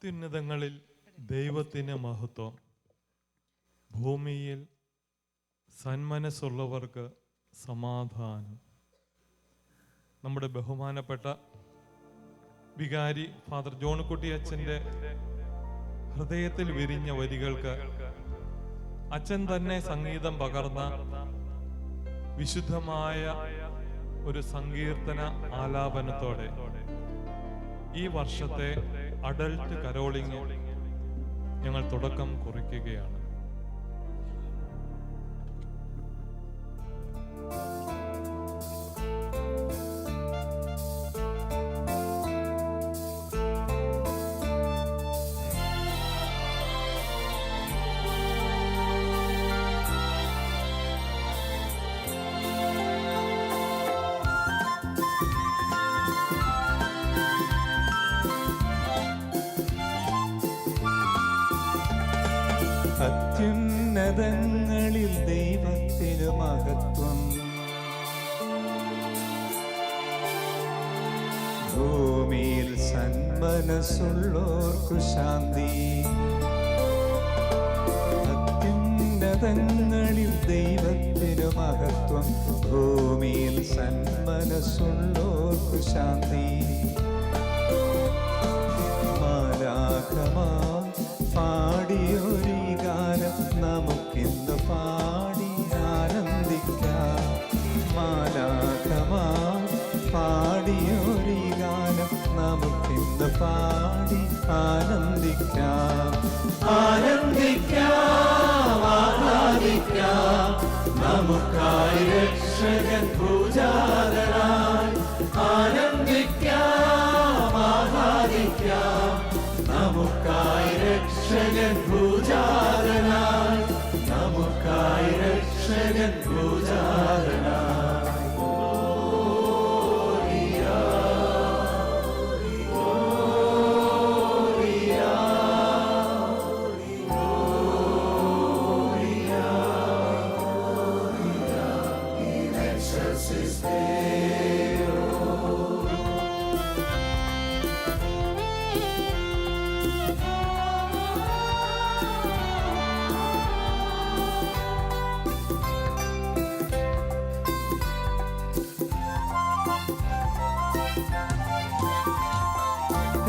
അത്യുന്നതങ്ങളിൽ ദൈവത്തിന് മഹത്വം, ഭൂമിയിൽ സന്മനസ്സുള്ളവർക്ക് സമാധാനം. നമ്മുടെ ബഹുമാനപ്പെട്ട വികാരി ഫാദർ ജോൺകുട്ടി അച്ഛൻ്റെ ഹൃദയത്തിൽ വിരിഞ്ഞ വരികൾക്ക് അച്ഛൻ തന്നെ സംഗീതം പകർന്ന വിശുദ്ധമായ ഒരു സങ്കീർത്തന ആലാപനത്തോടെ ഈ വർഷത്തെ അഡൽട്ട് കരോളിംഗ് ഞങ്ങൾ തുടക്കം കുറിക്കുകയാണ്. അത്യുന്നതങ്ങളിൽ ദൈവത്തിനു മഹത്വം, ഭൂമിയിൽ സന്മനസ്സുള്ളോർക്കു ശാന്തി. അത്യുന്നതങ്ങളിൽ ദൈവത്തിനു മഹത്വം, ഭൂമിയിൽ സന്മനസ്സുള്ളോർക്കു ശാന്തി. മാലാഖമാർ പാടിയൊരു ഗാനം നമുക്കിന്ന് പാടി ആനന്ദിക്കാം. മാലാഖമാർ പാടിയൊരു ഗാനം നമുക്കിന്ന് പാടി ആനന്ദിക്കാം. ആനന്ദിക്കാം, ആഹ്ലാദിക്കാം, നമുക്കായി രക്ഷകൻ പൂജാതനായി. ആനന്ദിക്കാം, ആഹ്ലാദിക്കാം, നമുക്കായി രക്ഷകൻ പൂജാതനായി. നമുക്കായി രക്ഷകൻ പൂജാതനായി.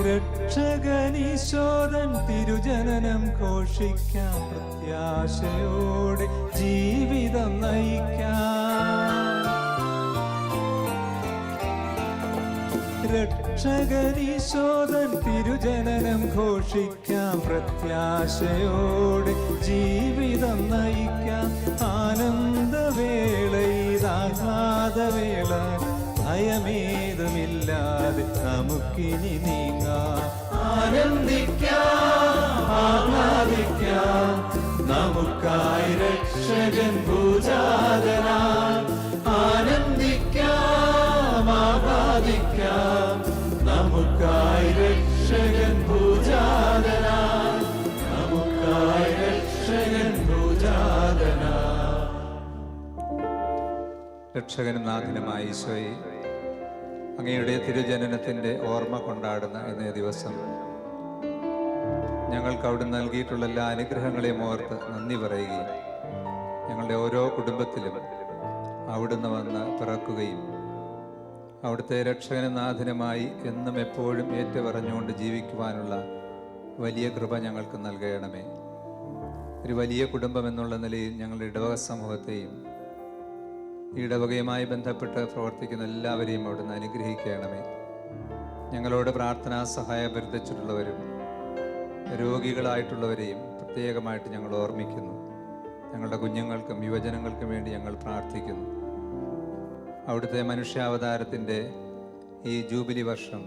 രക്ഷകനീശോദൻ തിരുജനനം ഘോഷിക്കാം, പ്രത്യാശയോടെ ജീവിതം നയിക്കാം. രക്ഷകനീശോദൻ തിരുജനനം ഘോഷിക്കാം, പ്രത്യാശയോടെ ജീവിതം നയിക്കാം. ആനന്ദവേളയിതാഹ്ലാദവേള, ഭയമേതുമില്ലാതെ നമുക്കിനി നീങ്ങാം. ആനന്ദിക്കാം, ആഹ്ലാദിക്കാം, നമുക്കായി രക്ഷകൻ പൂജാതനായി. ആനന്ദിക്കാം, ആഹ്ലാദിക്കാം, നമുക്കായി രക്ഷകൻ പൂജാതനായി. നമുക്കായി രക്ഷകൻ പൂജാതനായി. രക്ഷകനും നാഥനുമായ ഈശോയെ, അങ്ങയുടെ തിരുജനനത്തിൻ്റെ ഓർമ്മ കൊണ്ടാടുന്ന ഇന്നേ ദിവസം ഞങ്ങൾക്ക് അവിടുന്ന് നൽകിയിട്ടുള്ള എല്ലാ അനുഗ്രഹങ്ങളെയും ഓർത്ത് നന്ദി പറയുകയും ഞങ്ങളുടെ ഓരോ കുടുംബത്തിലും അവിടുന്ന് വന്ന് പിറക്കുകയും അവിടുത്തെ രക്ഷകനും നാഥനുമായി എന്നും എപ്പോഴും ഏറ്റുപറഞ്ഞുകൊണ്ട് ജീവിക്കുവാനുള്ള വലിയ കൃപ ഞങ്ങൾക്ക് നൽകണമേ. ഒരു വലിയ കുടുംബം എന്നുള്ള നിലയിൽ ഞങ്ങളുടെ ഇടവക സമൂഹത്തെയും ഈ ഇടവകയുമായി ബന്ധപ്പെട്ട് പ്രവർത്തിക്കുന്ന എല്ലാവരെയും അവിടുന്ന് അനുഗ്രഹിക്കണമേ. ഞങ്ങളോട് പ്രാർത്ഥനാ സഹായം അഭ്യർത്ഥിച്ചിട്ടുള്ളവരും രോഗികളായിട്ടുള്ളവരെയും പ്രത്യേകമായിട്ട് ഞങ്ങൾ ഓർമ്മിക്കുന്നു. ഞങ്ങളുടെ കുഞ്ഞുങ്ങൾക്കും യുവജനങ്ങൾക്കും വേണ്ടി ഞങ്ങൾ പ്രാർത്ഥിക്കുന്നു. അവിടുത്തെ മനുഷ്യാവതാരത്തിൻ്റെ ഈ ജൂബിലി വർഷം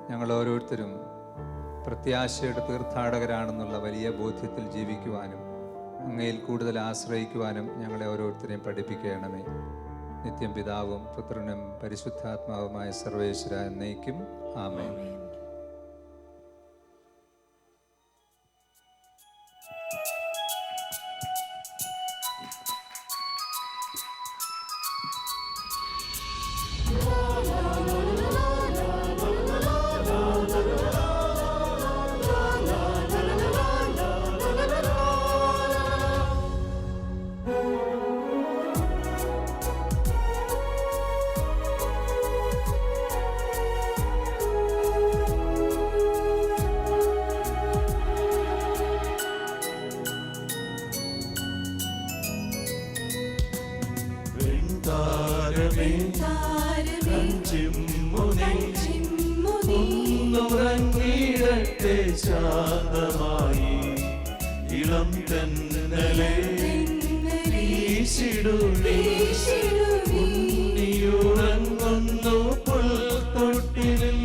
ഞങ്ങൾ ഓരോരുത്തരും പ്രത്യാശയുടെ തീർത്ഥാടകരാണെന്നുള്ള വലിയ ബോധ്യത്തിൽ ജീവിക്കുവാനും അങ്ങയിൽ കൂടുതൽ ആശ്രയിക്കുവാനും ഞങ്ങളെ ഓരോരുത്തരെയും പഠിപ്പിക്കണമേ. നിത്യം പിതാവും പുത്രനും പരിശുദ്ധാത്മാവുമായ സർവേശ്വര എന്നേക്കും ആമേൻ. ഒന്നുറങ്ങിടട്ടെ ശാന്തമായി ഇളം തെന്നലെ ഉണ്ണിയുറങ്ങുന്നു പുൽത്തൊട്ടിലിൽ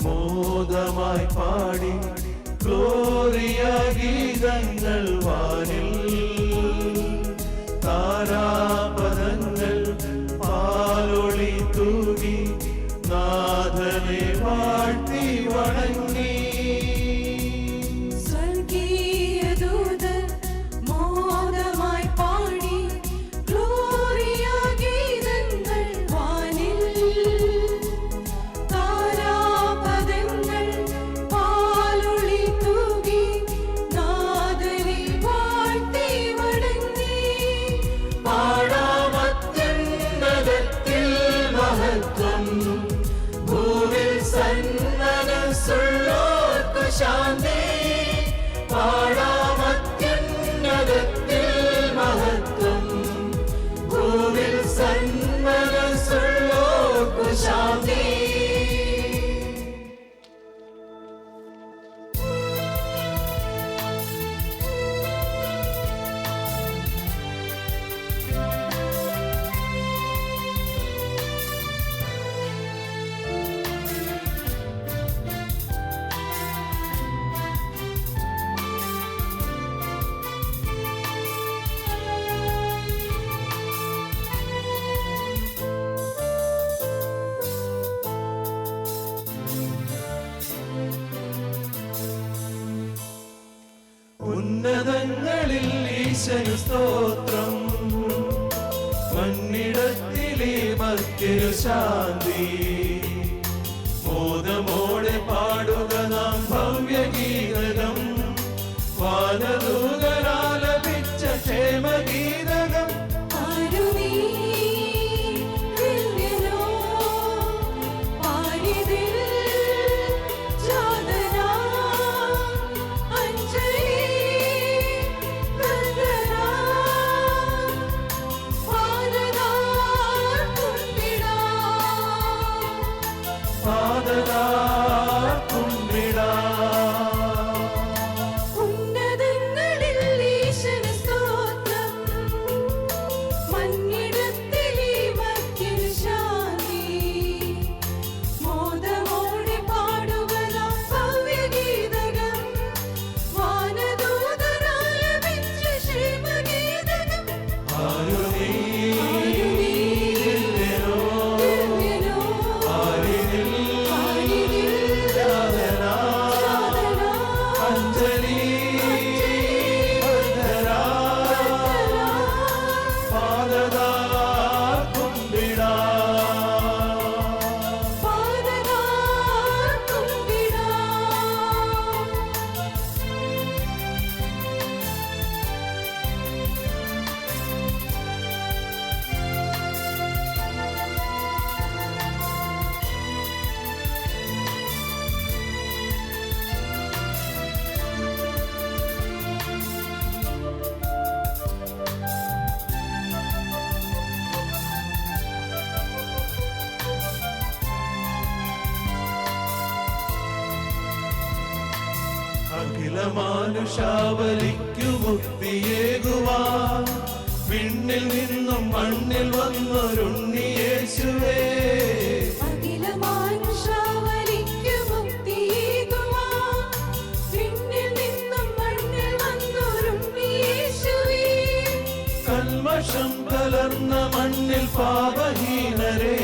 മോദമായി പാടി ഗ്ലോറിയ ഗീതങ്ങൾ വാനിൽ താരാപദങ്ങൾ പാലൊളി തൂകി നാഥനെ വാഴ്ത്തി വണങ്ങി ശാന്തി പാടാമത്യുന്നതത്തിൽ മഹത്വം ഭൂവിൽ സന്മനസ്സുള്ളോർക്കു ശാന്തി. ഉന്നതങ്ങളിൽ ഈശനു സ്തോത്രം മണ്ണിടത്തിലെ മർത്യനു ശാന്തി മോദമോടെ പാടുക നാം ഭവ്യഗീതകം വാനദൂതരാലപിച്ച ക്ഷേമഗീതകം ലോകമാനുഷാവലിക്കു മുക്തിയേകുവാൻ വിണ്ണിൽ നിന്നും മണ്ണിൽ വന്നൊരുണ്ണി യേശുവേ. കൽമഷം കലർന്ന മണ്ണിൽ പാപഹീനരെ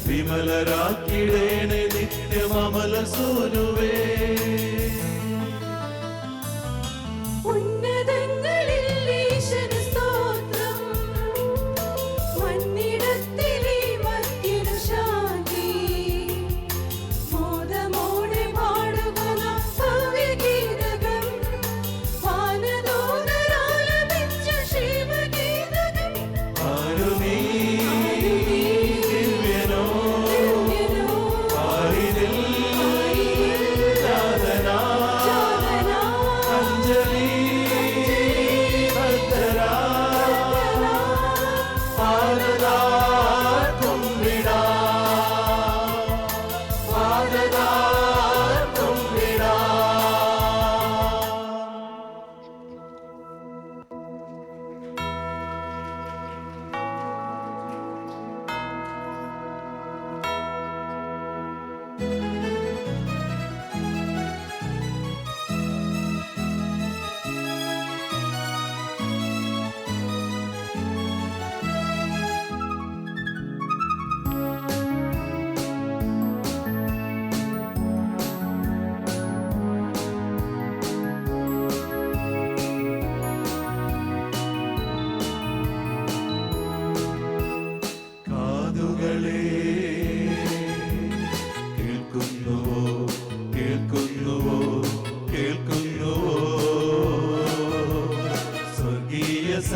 വിമലരാക്കിടേണേ നിത്യമമല സൂനുവേ.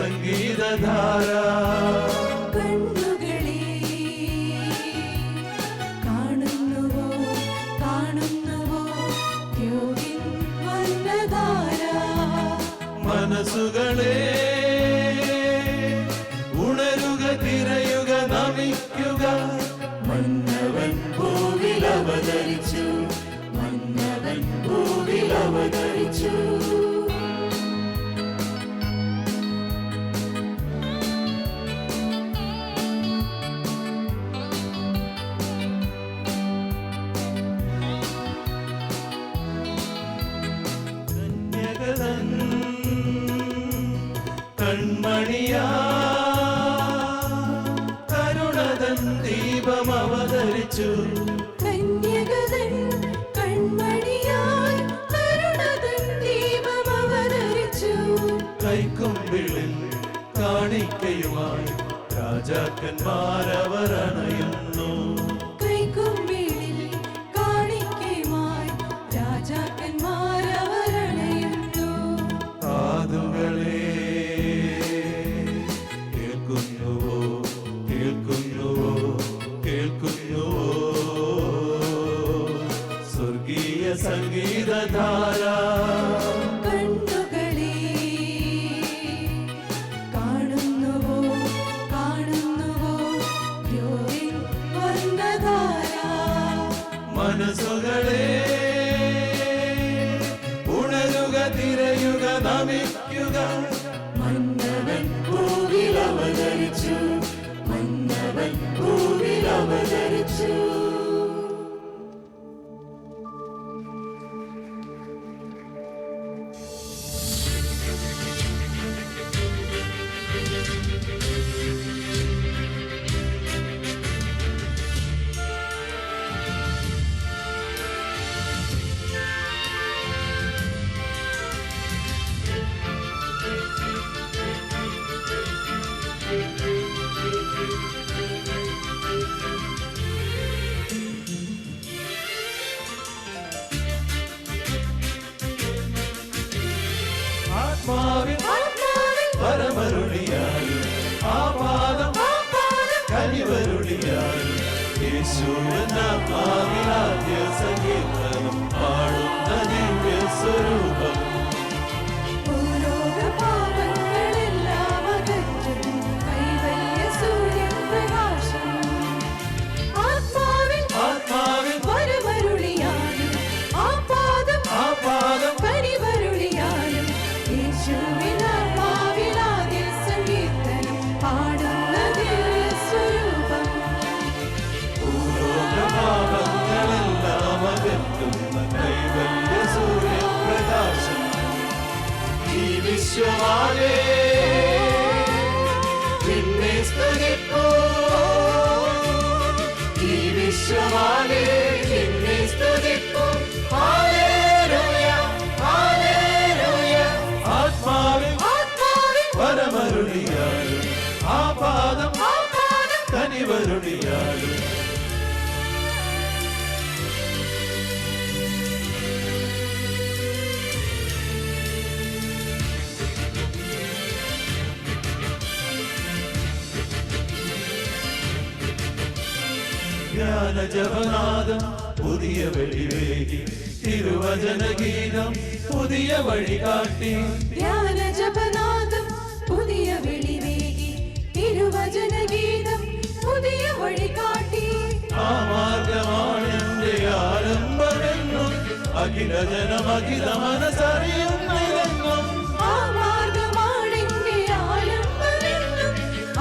സംഗീതധാര കണ്ണുകളെ കാണുന്നുവോ കാണുന്നുവോ യോഗ്യൻ വന്നധാര മനസ്സുകളെ ഉണരുക തിരയുക നമിക്കുക മന്നവൻ ഭൂവിൽ അവതരിച്ചു മന്നവൻ ഭൂവിൽ അവതരിച്ചു കൺമണിയാ കരുണതൻ ദീപം അവതരിച്ചു കന്യകതൻ കൺമണിയായി കരുണതൻ ദീപം അവതരിച്ചു കൈക്കുമ്പിളിൽ കാണിക്കയുമായി രാജാക്കന്മാരവർ അണയുന്നു കൈക്കുമ്പിളിൽ കാണിക്കയുമായി രാജാക്കന്മാരവർ അണയുന്നു കാതുകളെ കേൾക്കുന്നുവോ കേൾക്കുന്നുവോ കേൾക്കുന്നുവോ സ്വർഗീയ സംഗീതധാര കണ്ണുകളെ കാണുന്നുവോ കാണുന്നുവോ യോഗ്യൻ വന്നധാര മനസ്സുകളെ ഉണരുക തിരയുക നമിക്കുക മന്നവൻ ഭൂവിൽ അവതരിച്ചു മന്നവൻ ഭൂവിൽ അവതരിച്ചു ആത്മാവിൻ വരമരുളിയായി ആ പാദം കനിവരുളിയായി യേശുവിനാത്മാവിലാദ്യ സംഗീതം പാടുന്ന ദിവ്യ സ്വരൂപം ഭൂലോകപാപങ്ങളെല്ലാം അകറ്റും കൈവല്യ സൂര്യൻ പ്രകാശം ആത്മാവിൻ ആത്മാവിൻ വരമരുളിയായി ആ പാദം കനിവരുളിയായി കനിവരുളിയാലും ജ്ഞാനജപനാദം പുതിയ വെളിവേകി തിരുവചനഗീതം പുതിയ വഴി കാട്ടി ധ്യാനജപനാദം പുതിയ വെളിവേകി തിരുവചനഗീതം പുതിയ വഴി കാട്ടി ആ മാർഗമാണെന്റെ ആരംഭമെന്നും അഖില ജനമഖില മനസ്സറിയുന്നില്ലെന്നും ആ മാർഗമാണെന്റെ ആലംബമെന്നും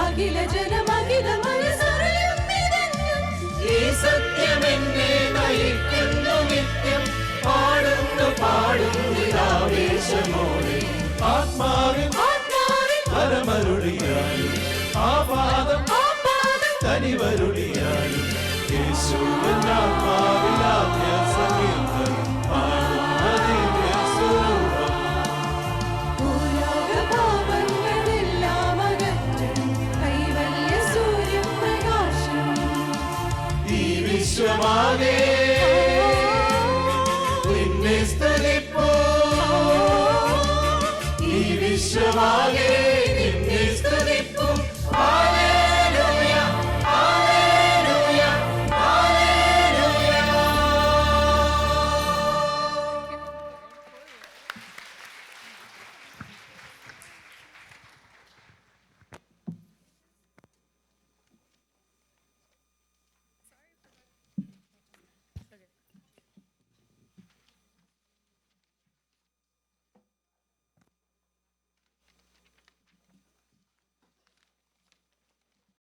അഖില ജനമഖില മനസ്സറിയുന്നിതെന്നും ഈ സത്യമെന്നെ നയിക്കുന്നു നിത്യം പാടുന്നിതാവേശമോടെ ആത്മാവിൻ പരമരുളിയാലും ആ പാദം തനിവരുളിയാലും യേശു എന്നാത്മാവിലാദ്യ സംഗീതം പാടുന്ന ദിവ്യ സ്വരൂപം ഭൂലോകപാപങ്ങളെല്ലാം അകറ്റണം കൈവല്യ സൂര്യപ്രകാശം ഈ വിശ്വമാകെ